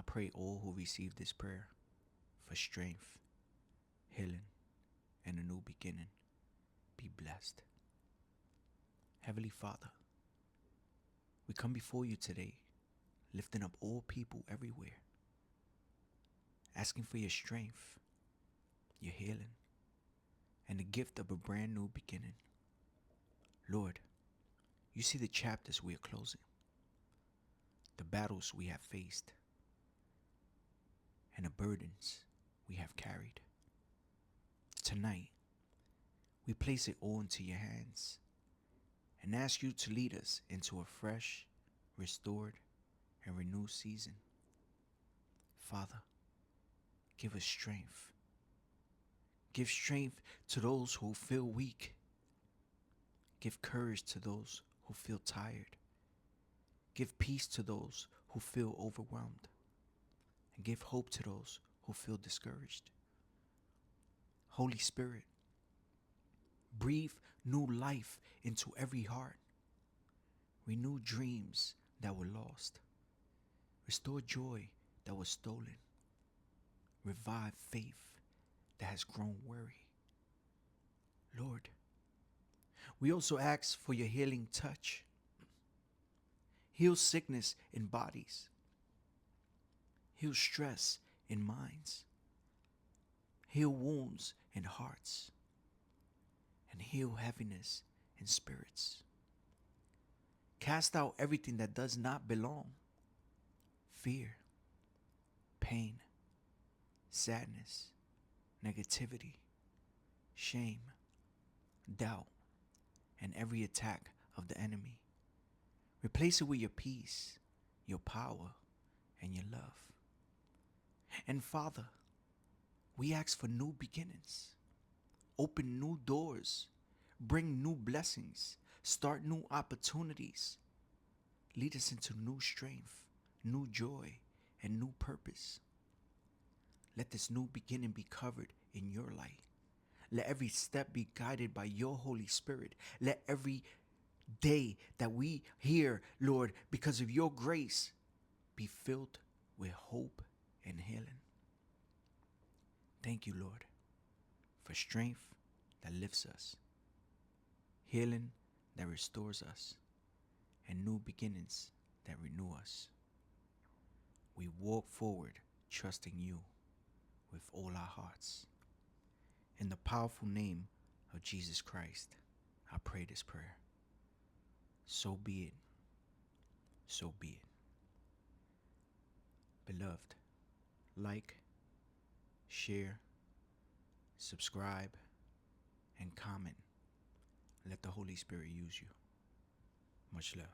I pray all who receive this prayer for strength, healing, and a new beginning be blessed. Heavenly Father, we come before you today, lifting up all people everywhere, asking for your strength, your healing, and the gift of a brand new beginning. Lord, you see the chapters we are closing, the battles we have faced, and the burdens we have carried. Tonight, we place it all into your hands and ask you to lead us into a fresh, restored, and renewed season. Father, give us strength. Give strength to those who feel weak. Give courage to those who feel tired. Give peace to those who feel overwhelmed. And give hope to those who feel discouraged. Holy Spirit, breathe new life into every heart. Renew dreams that were lost. Restore joy that was stolen. Revive faith that has grown weary. Lord, we also ask for your healing touch. Heal sickness in bodies. Heal stress in minds. Heal wounds in hearts. And heal heaviness in spirits. Cast out everything that does not belong. Fear, pain, sadness, negativity, shame, doubt, and every attack of the enemy. Replace it with your peace, your power, and your love. And Father, we ask for new beginnings. Open new doors. Bring new blessings. Start new opportunities. Lead us into new strength, new joy, and new purpose. Let this new beginning be covered in your light. Let every step be guided by your Holy Spirit. Let every day that we hear, Lord, because of your grace, be filled with hope and healing. Thank you, Lord, for strength that lifts us, healing that restores us, and new beginnings that renew us. We walk forward trusting you with all our hearts. In the powerful name of Jesus Christ, I pray this prayer. So be it. So be it. Beloved, like, share, subscribe, and comment. Let the Holy Spirit use you. Much love.